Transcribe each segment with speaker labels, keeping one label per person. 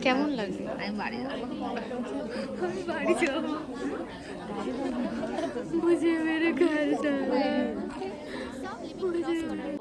Speaker 1: কেমন লাগবে?
Speaker 2: আমি বাড়ি যাবো।
Speaker 1: আমি বাড়ি যাবো। মুঝে মেরে ঘর যানা।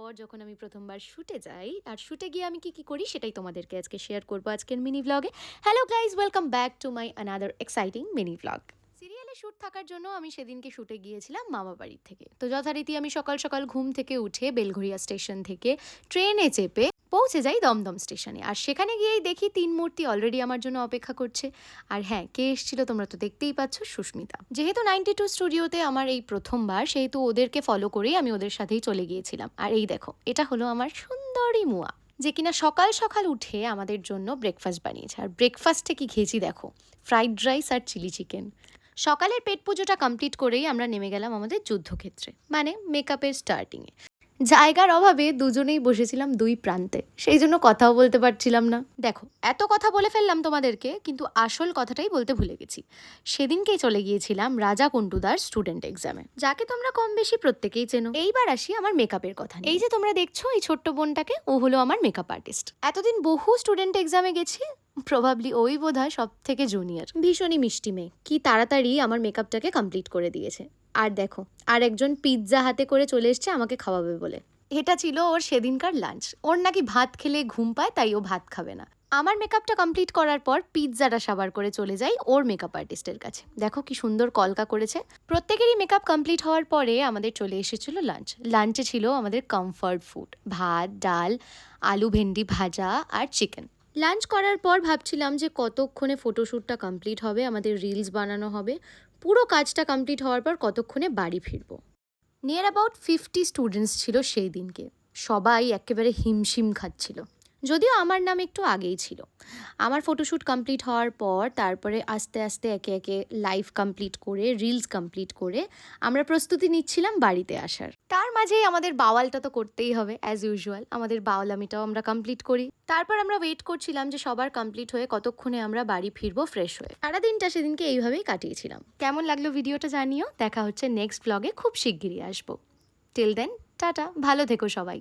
Speaker 1: পর যখন আমি প্রথমবার শুটে যাই আর শুটে গিয়ে আমি কি কি করি সেটাই তোমাদেরকে আজকে শেয়ার করবো আজকের মিনি ব্লগে। Hello guys, welcome back to my another exciting mini blog. সিরিয়ালে শ্যুট থাকার জন্য আমি সেদিনকে শুটে গিয়েছিলাম মামা বাড়ির থেকে। তো যথারীতি আমি সকাল সকাল ঘুম থেকে উঠে বেলঘরিয়া স্টেশন থেকে ট্রেনে চেপে পৌঁছে যাই দমদম স্টেশনে। আর সেখানে গিয়েই দেখি তিন মূর্তি অলরেডি আমার জন্য অপেক্ষা করছে। আর হ্যাঁ, কে এসেছিল তোমরা তো দেখতেই পাচ্ছ, সুস্মিতা। যেহেতু 92 স্টুডিওতে আমার এই প্রথমবার, সেহেতু ওদেরকে ফলো করেই আমি ওদের সাথেই চলে গিয়েছিলাম। আর এই দেখো, এটা হলো আমার সুন্দরী মুয়া, যে কিনা সকাল সকাল উঠে আমাদের জন্য ব্রেকফাস্ট বানিয়েছে। আর ব্রেকফাস্টে কি খেয়েছি দেখো, ফ্রাইড রাইস আর চিলি চিকেন। সকালের পেট পুজোটা কমপ্লিট করেই আমরা নেমে গেলাম আমাদের যুদ্ধক্ষেত্রে, মানে মেকআপের স্টার্টিংয়ে। জায়গার অভাবে দুজনেই বসেছিলাম দুই প্রান্তে, সেই জন্য কথাও বলতে পারছিলাম না। দেখো, এত কথা বলে ফেললাম তোমাদেরকে, কিন্তু আসল কথাটাই বলতে ভুলে গেছি। সেদিনকেই চলে গিয়েছিলাম রাজা কুন্টুদার স্টুডেন্ট এক্সামে, যাকে তোমরা কম বেশি প্রত্যেকেই চেনো। এইবার আসি আমার মেকআপের কথা। এই যে তোমরা দেখছো এই ছোট্ট বোনটাকে, ও হলো আমার মেকআপ আর্টিস্ট। এতদিন বহু স্টুডেন্ট এক্সামে গেছি, প্রবাবলি ওই বোধহয় সব থেকে জুনিয়র। ভীষণই মিষ্টি মেয়ে, কি তাড়াতাড়ি আমার মেকআপটাকে কমপ্লিট করে দিয়েছে। আর দেখো, আর একজন পিৎজা হাতে করে চলে এসছে আমাকে খাওয়াবে বলে। এটা ছিল ওর সেদিনকার লাঞ্চ। ওর নাকি ভাত খেলে ঘুম পায়, তাই ও ভাত খাবে না। আমার মেকআপটা কমপ্লিট করার পর পিৎজাটা সাবার করে চলে যাই ওর মেকআপ আর্টিস্টের কাছে। দেখো কি সুন্দর কলকা করেছে। প্রত্যেকেরই মেকআপ কমপ্লিট হওয়ার পরে আমাদের চলে এসেছিল লাঞ্চ। লাঞ্চে ছিল আমাদের কমফর্ট ফুড, ভাত, ডাল, আলু ভেন্ডি ভাজা আর চিকেন। লাঞ্চ করার পর ভাবছিলাম যে কতক্ষণে ফটোশ্যুটটা কমপ্লিট হবে, আমাদের রিলস বানানো হবে। পুরো কাজটা কমপ্লিট হওয়ার পর কতক্ষণে বাড়ি ফিরবো। নিয়ার অ্যাবাউট 50 স্টুডেন্টস ছিল সেই দিনকে। সবাই একেবারে হিমশিম খাচ্ছিল, যদিও আমার নাম একটু আগেই ছিল। আমার ফটোশ্যুট কমপ্লিট হওয়ার পর তারপরে আস্তে আস্তে একে একে লাইভ কমপ্লিট করে রিলস কমপ্লিট করে আমরা প্রস্তুতি নিচ্ছিলাম বাড়িতে আসার। তার মাঝেই আমাদের বাওয়ালটা তো করতেই হবে, অ্যাজ ইউজুয়াল আমাদের বাওয়ালামিটাও আমরা কমপ্লিট করি। তারপর আমরা ওয়েট করছিলাম যে সবার কমপ্লিট হয়ে কতক্ষণে আমরা বাড়ি ফিরবো ফ্রেশ হয়ে। সারাদিনটা সেদিনকে এইভাবেই কাটিয়েছিলাম। কেমন লাগলো ভিডিওটা জানিও। দেখা হচ্ছে নেক্সট ব্লগে, খুব শিগগিরই আসবো। টিল দেন টাটা, ভালো থেকো সবাই।